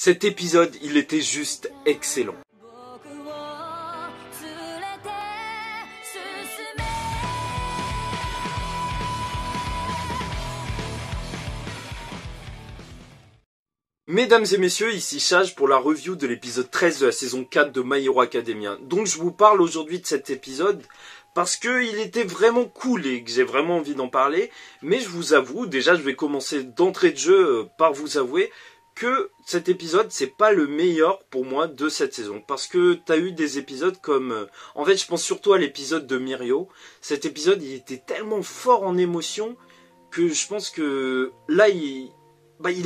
Cet épisode, il était juste excellent. Mesdames et messieurs, ici Chage pour la review de l'épisode 13 de la saison 4 de My Hero Academia. Donc je vous parle aujourd'hui de cet épisode parce qu'il était vraiment cool et que j'ai vraiment envie d'en parler. Mais je vous avoue, déjà je vais commencer d'entrée de jeu par vous avouer que cet épisode c'est pas le meilleur pour moi de cette saison. Parce que t'as eu des épisodes comme... en fait je pense surtout à l'épisode de Mirio. Cet épisode il était tellement fort en émotion que je pense que là il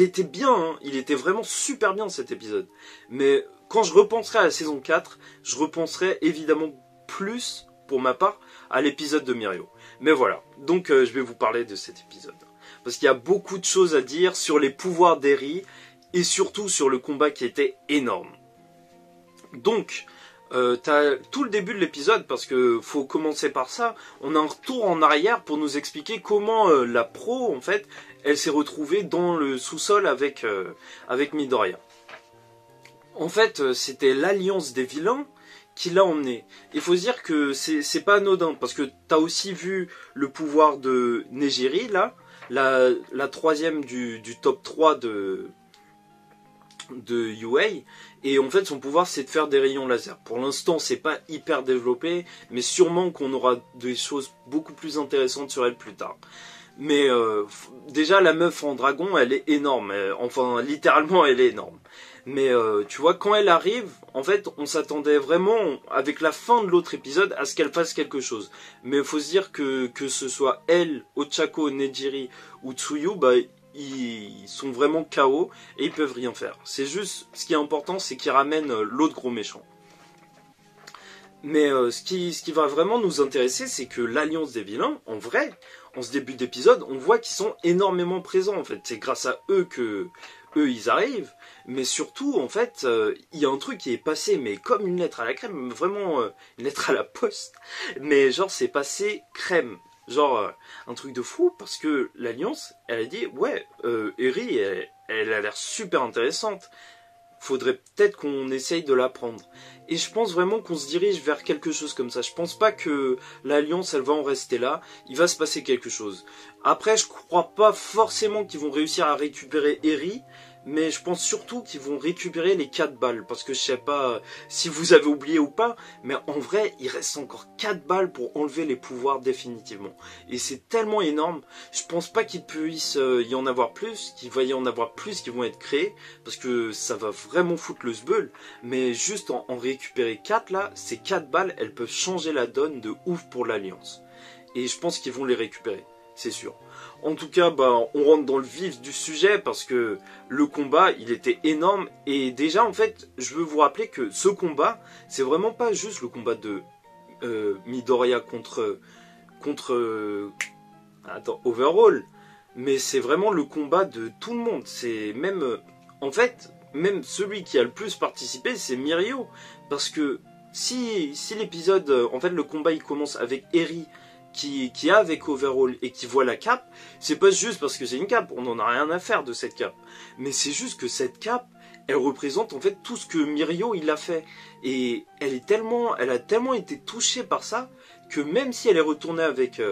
était bien, hein. Il était vraiment super bien cet épisode. Mais quand je repenserai à la saison 4, je repenserai évidemment plus, pour ma part, à l'épisode de Mirio. Mais voilà, donc je vais vous parler de cet épisode. Parce qu'il y a beaucoup de choses à dire sur les pouvoirs d'Eri, et surtout sur le combat qui était énorme. Donc, t'as tout le début de l'épisode, parce que faut commencer par ça, on a un retour en arrière pour nous expliquer comment la pro, en fait, elle s'est retrouvée dans le sous-sol avec Midoriya. En fait, c'était l'alliance des vilains qui l'a emmené. Il faut se dire que c'est pas anodin, parce que t'as aussi vu le pouvoir de Nejiri, là, la troisième du top 3 de UA, et en fait son pouvoir c'est de faire des rayons laser. Pour l'instant c'est pas hyper développé, mais sûrement qu'on aura des choses beaucoup plus intéressantes sur elle plus tard. Mais déjà la meuf en dragon elle est énorme, enfin littéralement elle est énorme. Mais tu vois, quand elle arrive, en fait on s'attendait vraiment avec la fin de l'autre épisode à ce qu'elle fasse quelque chose. Mais il faut se dire que ce soit elle, Ochako, Nejiri ou Tsuyu, bah ils sont vraiment KO et ils peuvent rien faire. C'est juste, ce qui est important, c'est qu'ils ramènent l'autre gros méchant. Mais ce qui va vraiment nous intéresser, c'est que l'alliance des vilains, en vrai, en ce début d'épisode, on voit qu'ils sont énormément présents. En fait, c'est grâce à eux que ils arrivent. Mais surtout, en fait, il y a un truc qui est passé, mais comme une lettre à la crème, vraiment une lettre à la poste. Mais genre, c'est passé crème. Genre, un truc de fou, parce que l'Alliance, elle a dit, ouais, Eri, elle a l'air super intéressante. Faudrait peut-être qu'on essaye de la prendre. Et je pense vraiment qu'on se dirige vers quelque chose comme ça. Je pense pas que l'Alliance, elle va en rester là. Il va se passer quelque chose. Après, je crois pas forcément qu'ils vont réussir à récupérer Eri, mais je pense surtout qu'ils vont récupérer les 4 balles. Parce que je sais pas si vous avez oublié ou pas, mais en vrai, il reste encore 4 balles pour enlever les pouvoirs définitivement. Et c'est tellement énorme, je pense pas qu'il puisse y en avoir plus, qu'il va y en avoir plus qui vont être créés, parce que ça va vraiment foutre le sbeul. Mais juste en récupérer 4 là, ces 4 balles, elles peuvent changer la donne de ouf pour l'Alliance. Et je pense qu'ils vont les récupérer, c'est sûr. En tout cas, bah, on rentre dans le vif du sujet parce que le combat, il était énorme. Et déjà, en fait, je veux vous rappeler que ce combat, c'est vraiment pas juste le combat de Midoriya contre Overhaul. Mais c'est vraiment le combat de tout le monde. C'est même, en fait, même celui qui a le plus participé, c'est Mirio. Parce que si l'épisode, en fait, le combat, il commence avec Eri, qui a avec Overhaul et qui voit la cape, c'est pas juste parce que c'est une cape, on n'en a rien à faire de cette cape. Mais c'est juste que cette cape, elle représente en fait tout ce que Mirio il a fait. Et elle a tellement été touchée par ça, que même si elle est retournée avec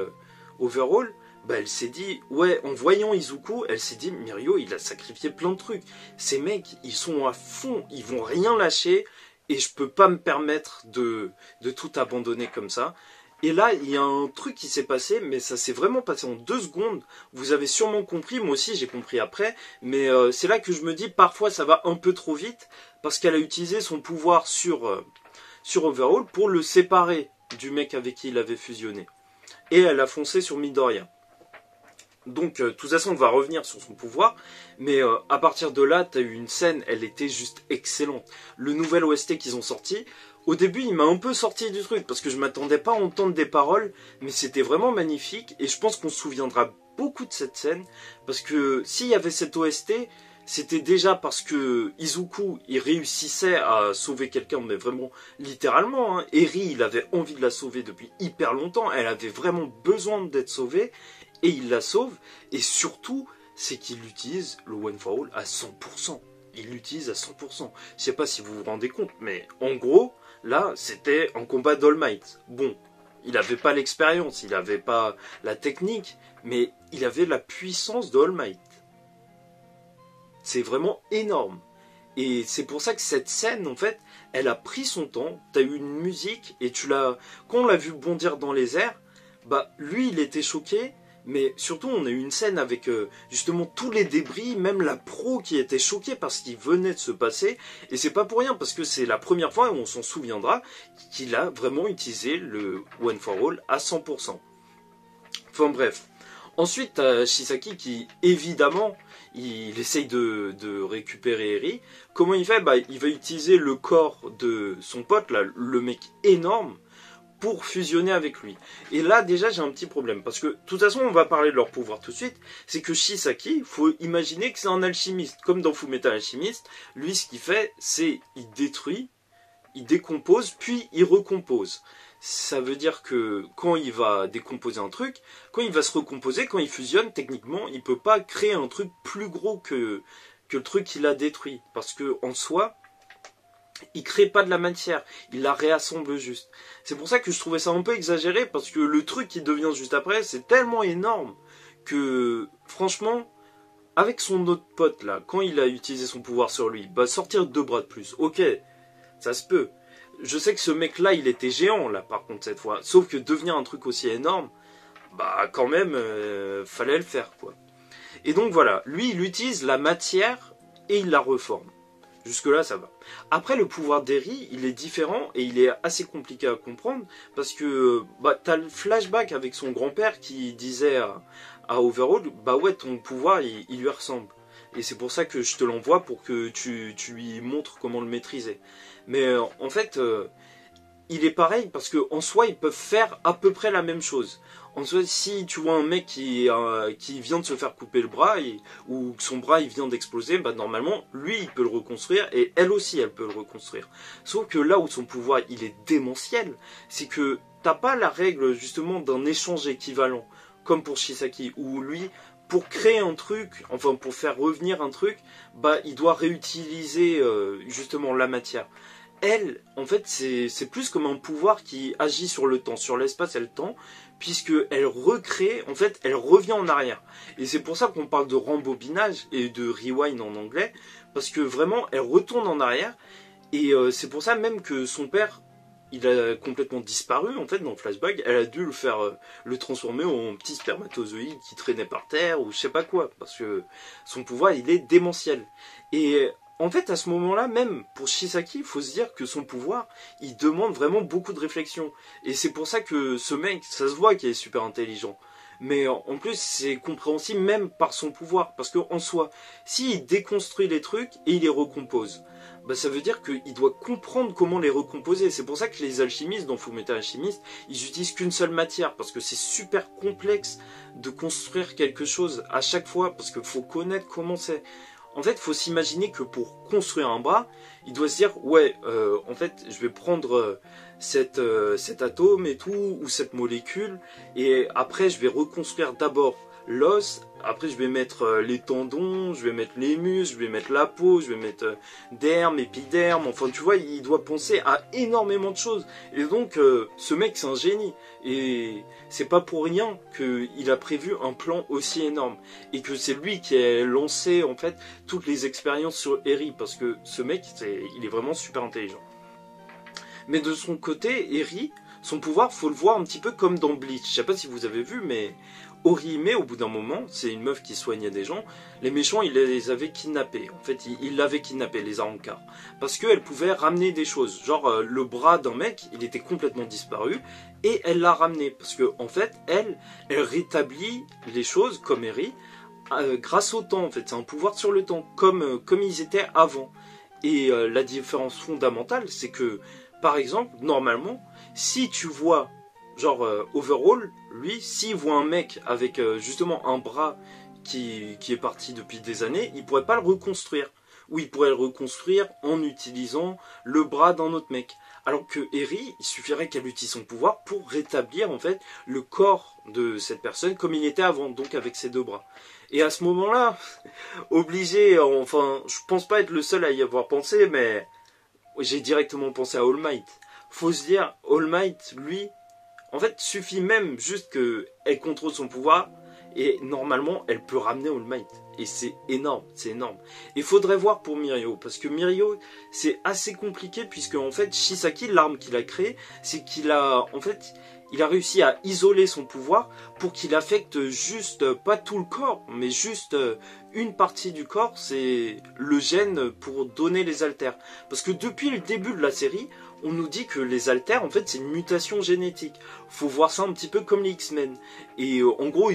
Overhaul, bah elle s'est dit, ouais, en voyant Izuku, elle s'est dit, Mirio il a sacrifié plein de trucs. Ces mecs, ils sont à fond, ils vont rien lâcher, et je peux pas me permettre de tout abandonner comme ça. Et là, il y a un truc qui s'est passé, mais ça s'est vraiment passé en 2 secondes. Vous avez sûrement compris, moi aussi j'ai compris après. Mais c'est là que je me dis, parfois ça va un peu trop vite, parce qu'elle a utilisé son pouvoir sur Overhaul pour le séparer du mec avec qui il avait fusionné. Et elle a foncé sur Midoriya. Donc, de toute façon, on va revenir sur son pouvoir. Mais à partir de là, tu as eu une scène, elle était juste excellente. Le nouvel OST qu'ils ont sorti... Au début, il m'a un peu sorti du truc, parce que je m'attendais pas à entendre des paroles, mais c'était vraiment magnifique, et je pense qu'on se souviendra beaucoup de cette scène, parce que s'il y avait cette OST, c'était déjà parce que Izuku, il réussissait à sauver quelqu'un, mais vraiment littéralement, hein. Eri, il avait envie de la sauver depuis hyper longtemps, elle avait vraiment besoin d'être sauvée, et il la sauve, et surtout, c'est qu'il utilise le One for All à 100%. il l'utilise à 100%. Je sais pas si vous vous rendez compte, mais en gros, là, c'était un combat d'All Might. Bon, il n'avait pas l'expérience, il n'avait pas la technique, mais il avait la puissance de All Might. C'est vraiment énorme. Et c'est pour ça que cette scène, en fait, elle a pris son temps. T'as eu une musique et quand on l'a vu bondir dans les airs, bah lui, il était choqué. Mais surtout, on a eu une scène avec justement tous les débris, même la pro qui était choquée par ce qui venait de se passer. Et c'est pas pour rien, parce que c'est la première fois, et on s'en souviendra, qu'il a vraiment utilisé le One for All à 100%. Enfin bref. Ensuite, t'as Shisaki qui, évidemment, il essaye de récupérer Eri. Comment il fait? Bah, il va utiliser le corps de son pote, là, le mec énorme, pour fusionner avec lui. Et là, déjà, j'ai un petit problème. Parce que, de toute façon, on va parler de leur pouvoir tout de suite. C'est que Shisaki, il faut imaginer que c'est un alchimiste. Comme dans Fullmetal Alchemist, lui, ce qu'il fait, c'est il détruit, il décompose, puis il recompose. Ça veut dire que quand il va décomposer un truc, quand il va se recomposer, quand il fusionne, techniquement, il peut pas créer un truc plus gros que le truc qu'il a détruit. Parce que en soi, il crée pas de la matière, il la réassemble juste. C'est pour ça que je trouvais ça un peu exagéré, parce que le truc qui devient juste après, c'est tellement énorme que, franchement, avec son autre pote là, quand il a utilisé son pouvoir sur lui, bah sortir 2 bras de plus, ok, ça se peut. Je sais que ce mec là, il était géant là par contre cette fois, sauf que devenir un truc aussi énorme, bah quand même, fallait le faire quoi. Et donc voilà, lui il utilise la matière et il la reforme. Jusque-là, ça va. Après, le pouvoir d'Eri, il est différent et il est assez compliqué à comprendre parce que bah, t'as le flashback avec son grand-père qui disait à Overhaul, bah ouais, ton pouvoir, il lui ressemble. Et c'est pour ça que je te l'envoie pour que tu lui montres comment le maîtriser. Mais en fait, il est pareil parce qu'en soi, ils peuvent faire à peu près la même chose. En soi, si tu vois un mec qui vient de se faire couper le bras ou que son bras il vient d'exploser, bah normalement, lui il peut le reconstruire et elle aussi elle peut le reconstruire. Sauf que là où son pouvoir il est démentiel, c'est que t'as pas la règle justement d'un échange équivalent, comme pour Shisaki, où lui, pour créer un truc, enfin pour faire revenir un truc, bah il doit réutiliser justement la matière. Elle, en fait, c'est plus comme un pouvoir qui agit sur le temps, sur l'espace et le temps, puisqu'elle recrée, en fait, elle revient en arrière. Et c'est pour ça qu'on parle de rembobinage et de rewind en anglais, parce que vraiment, elle retourne en arrière, et c'est pour ça même que son père, il a complètement disparu, en fait, dans le flashback, elle a dû le transformer en petit spermatozoïde qui traînait par terre, ou je sais pas quoi, parce que son pouvoir, il est démentiel. Et en fait, à ce moment-là, même pour Shisaki, il faut se dire que son pouvoir, il demande vraiment beaucoup de réflexion. Et c'est pour ça que ce mec, ça se voit qu'il est super intelligent. Mais en plus, c'est compréhensible même par son pouvoir. Parce qu'en soi, s'il déconstruit les trucs et il les recompose, bah ça veut dire qu'il doit comprendre comment les recomposer. C'est pour ça que les alchimistes, dans Fullmetal Alchemist, ils utilisent qu'une seule matière. Parce que c'est super complexe de construire quelque chose à chaque fois. Parce qu'il faut connaître comment c'est. En fait, il faut s'imaginer que pour construire un bras, il doit se dire, ouais, en fait, je vais prendre cet atome et tout, ou cette molécule, et après, je vais reconstruire d'abord l'os, après, je vais mettre les tendons, je vais mettre les muscles, je vais mettre la peau, je vais mettre derme, épiderme, enfin, tu vois, il doit penser à énormément de choses. Et donc, ce mec, c'est un génie. Et c'est pas pour rien qu'il a prévu un plan aussi énorme. Et que c'est lui qui a lancé, en fait, toutes les expériences sur Eri, parce que ce mec, il est vraiment super intelligent. Mais de son côté, Eri, son pouvoir, faut le voir un petit peu comme dans Bleach. Je sais pas si vous avez vu, mais Orihime, au bout d'un moment, c'est une meuf qui soignait des gens, les méchants, ils les avaient kidnappés. En fait, ils l'avaient kidnappé, les Arrancar. Parce qu'elle pouvait ramener des choses. Genre, le bras d'un mec, il était complètement disparu, et elle l'a ramené. Parce que, en fait, elle rétablit les choses, comme Eri, grâce au temps, en fait. C'est un pouvoir sur le temps, comme ils étaient avant. Et la différence fondamentale, c'est que, par exemple, normalement, si tu vois, genre, Overhaul, lui, s'il voit un mec avec justement un bras qui est parti depuis des années, il pourrait pas le reconstruire. où il pourrait le reconstruire en utilisant le bras d'un autre mec. Alors que Eri, il suffirait qu'elle utilise son pouvoir pour rétablir en fait le corps de cette personne comme il était avant, donc avec ses deux bras. Et à ce moment-là, obligé, enfin, je pense pas être le seul à y avoir pensé, mais j'ai directement pensé à All Might. Faut se dire, All Might, lui, en fait, suffit même juste qu'elle contrôle son pouvoir, et normalement, elle peut ramener All Might. Et c'est énorme, c'est énorme. Il faudrait voir pour Mirio, parce que Mirio, c'est assez compliqué, puisque en fait, Shisaki, l'arme qu'il a créée, c'est qu'il a, en fait, il a réussi à isoler son pouvoir pour qu'il affecte juste, pas tout le corps, mais juste une partie du corps, c'est le gène pour donner les haltères. Parce que depuis le début de la série, on nous dit que les haltères, en fait, c'est une mutation génétique. Faut voir ça un petit peu comme les X-Men. Et en gros,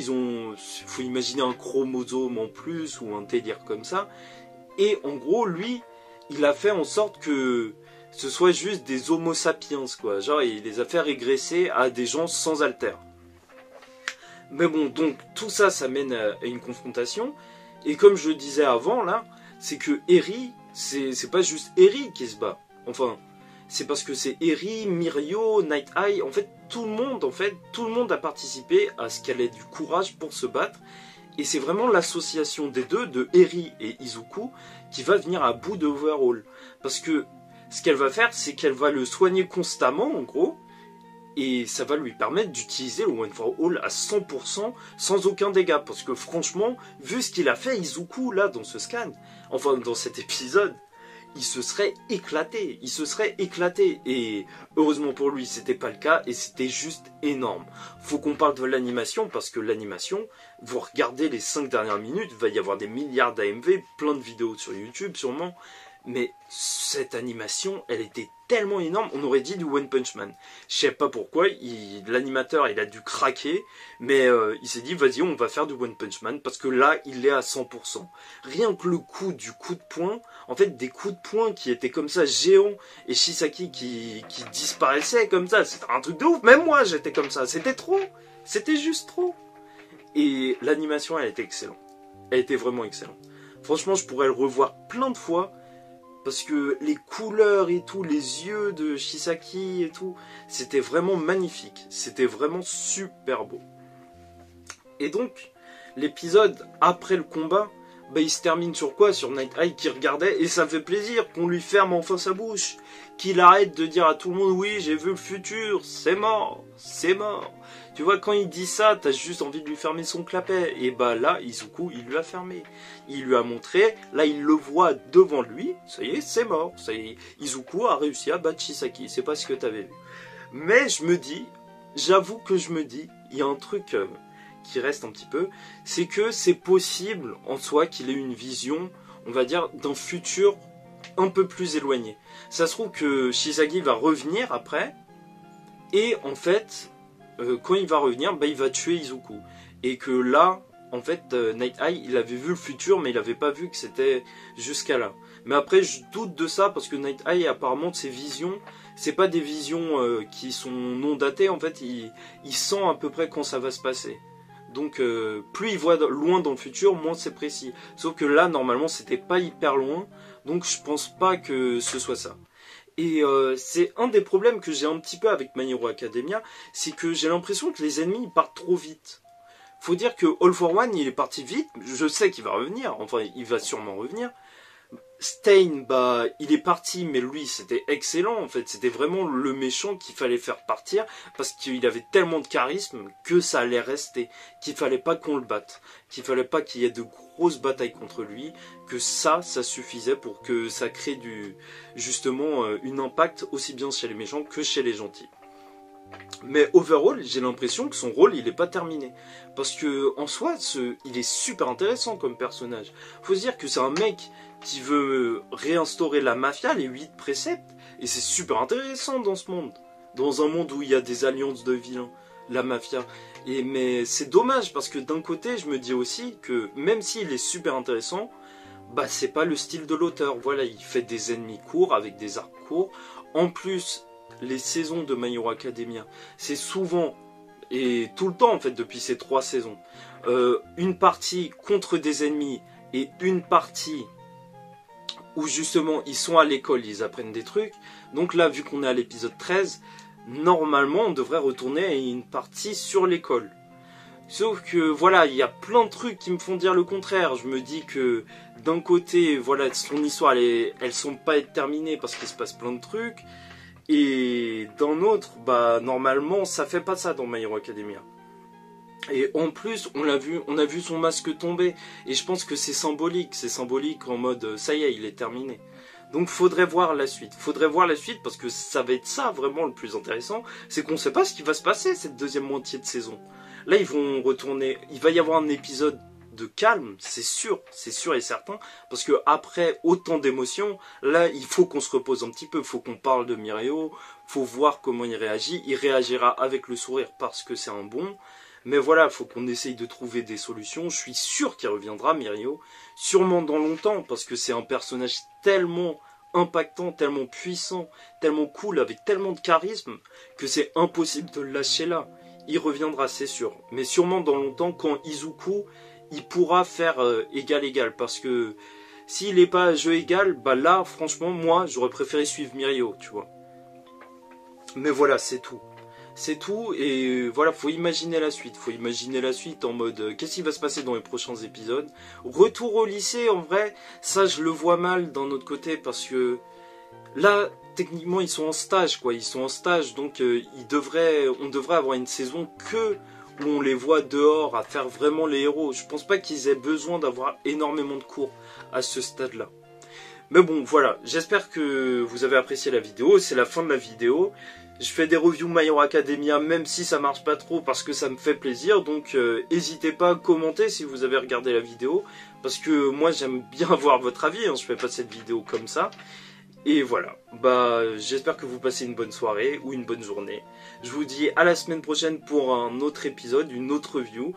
faut imaginer un chromosome en plus ou un délire comme ça. Et en gros, lui, il a fait en sorte que ce soit juste des homo sapiens, quoi. Genre, il les a fait régresser à des gens sans haltères. Mais bon, donc, tout ça, ça mène à une confrontation. Et comme je le disais avant, là, c'est que Eri, c'est pas juste Eri qui se bat. Enfin, c'est parce que c'est Eri, Mirio, Night Eye, en fait, tout le monde a participé à ce qu'elle ait du courage pour se battre. Et c'est vraiment l'association des deux, de Eri et Izuku, qui va venir à bout de Overhaul. Parce que ce qu'elle va faire, c'est qu'elle va le soigner constamment, en gros, et ça va lui permettre d'utiliser le One for All à 100% sans aucun dégât. Parce que franchement, vu ce qu'il a fait Izuku, là, dans ce scan, enfin, dans cet épisode, il se serait éclaté, et heureusement pour lui c'était pas le cas et c'était juste énorme. Faut qu'on parle de l'animation parce que l'animation, vous regardez les 5 dernières minutes, il va y avoir des milliards d'AMV, plein de vidéos sur YouTube sûrement, mais cette animation, elle était tellement énorme, on aurait dit du One Punch Man. Je sais pas pourquoi, l'animateur il a dû craquer, mais il s'est dit vas-y on va faire du One Punch Man, parce que là il est à 100%. Rien que le coup du coup de poing, en fait des coups de poing qui étaient comme ça géants, et Shisaki qui disparaissait comme ça, c'était un truc de ouf, même moi j'étais comme ça, c'était trop, c'était juste trop. Et l'animation elle était excellente, elle était vraiment excellente. Franchement je pourrais le revoir plein de fois, parce que les couleurs et tout, les yeux de Shisaki et tout, c'était vraiment magnifique. C'était vraiment super beau. Et donc, l'épisode après le combat, bah, il se termine sur quoi? Sur Night Eye qui regardait, et ça me fait plaisir qu'on lui ferme enfin sa bouche. Qu'il arrête de dire à tout le monde, oui, j'ai vu le futur, c'est mort, c'est mort. Tu vois, quand il dit ça, t'as juste envie de lui fermer son clapet. Et bah là, Izuku, il lui a fermé. Il lui a montré, là il le voit devant lui, ça y est, c'est mort. Ça y est, Izuku a réussi à battre Shisaki, c'est pas ce que t'avais vu. Mais je me dis, j'avoue que je me dis, il y a un truc qui reste un petit peu, c'est que c'est possible en soi qu'il ait une vision, on va dire, d'un futur un peu plus éloigné. Ça se trouve que Shisaki va revenir après, et en fait, quand il va revenir, bah, il va tuer Izuku. Et que là, en fait, Night Eye, il avait vu le futur, mais il n'avait pas vu que c'était jusqu'à là. Mais après, je doute de ça, parce que Night Eye, apparemment, de ses visions, c'est pas des visions qui sont non datées, en fait, il sent à peu près quand ça va se passer. Donc, plus il voit loin dans le futur, moins c'est précis. Sauf que là, normalement, c'était pas hyper loin, donc je pense pas que ce soit ça. Et c'est un des problèmes que j'ai un petit peu avec My Hero Academia, c'est que j'ai l'impression que les ennemis ils partent trop vite. Faut dire que All for One il est parti vite, je sais qu'il va revenir, enfin il va sûrement revenir. Stain, bah il est parti, mais lui c'était excellent en fait, c'était vraiment le méchant qu'il fallait faire partir, parce qu'il avait tellement de charisme que ça allait rester, qu'il fallait pas qu'on le batte, qu'il fallait pas qu'il y ait de grosses batailles contre lui, que ça suffisait pour que ça crée justement un impact aussi bien chez les méchants que chez les gentils. Mais overall, j'ai l'impression que son rôle, il n'est pas terminé. Parce que, en soi, il est super intéressant comme personnage. Faut se dire que c'est un mec qui veut réinstaurer la mafia, les 8 préceptes, et c'est super intéressant dans ce monde. Dans un monde où il y a des alliances de vilains, la mafia. Mais c'est dommage, parce que d'un côté, je me dis aussi que, même s'il est super intéressant, bah c'est pas le style de l'auteur. Voilà, il fait des ennemis courts, avec des arcs courts. En plus, les saisons de My Hero Academia, c'est souvent, et tout le temps en fait depuis ces 3 saisons, une partie contre des ennemis et une partie où justement ils sont à l'école, ils apprennent des trucs. Donc là, vu qu'on est à l'épisode 13, normalement on devrait retourner à une partie sur l'école. Sauf que voilà, il y a plein de trucs qui me font dire le contraire. Je me dis que d'un côté, voilà, son histoire, elles sont pas terminées parce qu'il se passe plein de trucs. Et d'un autre, bah normalement, ça fait pas ça dans My Hero Academia. Et en plus, on a vu son masque tomber. Et je pense que c'est symbolique en mode, ça y est, il est terminé. Donc faudrait voir la suite. Faudrait voir la suite parce que ça va être ça vraiment le plus intéressant. C'est qu'on sait pas ce qui va se passer cette deuxième moitié de saison. Là, ils vont retourner. Il va y avoir un épisode de calme, c'est sûr et certain. Parce que après autant d'émotions, là, il faut qu'on se repose un petit peu. Il faut qu'on parle de Mirio. Faut voir comment il réagit. Il réagira avec le sourire parce que c'est un bon. Mais voilà, il faut qu'on essaye de trouver des solutions. Je suis sûr qu'il reviendra, Mirio. Sûrement dans longtemps, parce que c'est un personnage tellement impactant, tellement puissant, tellement cool, avec tellement de charisme, que c'est impossible de le lâcher là. Il reviendra, c'est sûr. Mais sûrement dans longtemps, quand Izuku, il pourra faire égal-égal. Parce que s'il n'est pas à jeu égal, bah là, franchement, moi, j'aurais préféré suivre Mirio, tu vois. Mais voilà, c'est tout. C'est tout, et voilà, faut imaginer la suite. Faut imaginer la suite en mode, qu'est-ce qui va se passer dans les prochains épisodes. Retour au lycée, en vrai, ça je le vois mal d'un autre côté, parce que là, techniquement, ils sont en stage, quoi. Ils sont en stage, donc on devrait avoir une saison où on les voit dehors à faire vraiment les héros. Je pense pas qu'ils aient besoin d'avoir énormément de cours à ce stade-là. Mais bon, voilà, j'espère que vous avez apprécié la vidéo, c'est la fin de la vidéo. Je fais des reviews My Hero Academia même si ça marche pas trop parce que ça me fait plaisir. Donc n'hésitez pas à commenter si vous avez regardé la vidéo. Parce que moi j'aime bien avoir votre avis, hein, je fais pas cette vidéo comme ça. Et voilà, bah j'espère que vous passez une bonne soirée ou une bonne journée. Je vous dis à la semaine prochaine pour un autre épisode, une autre review.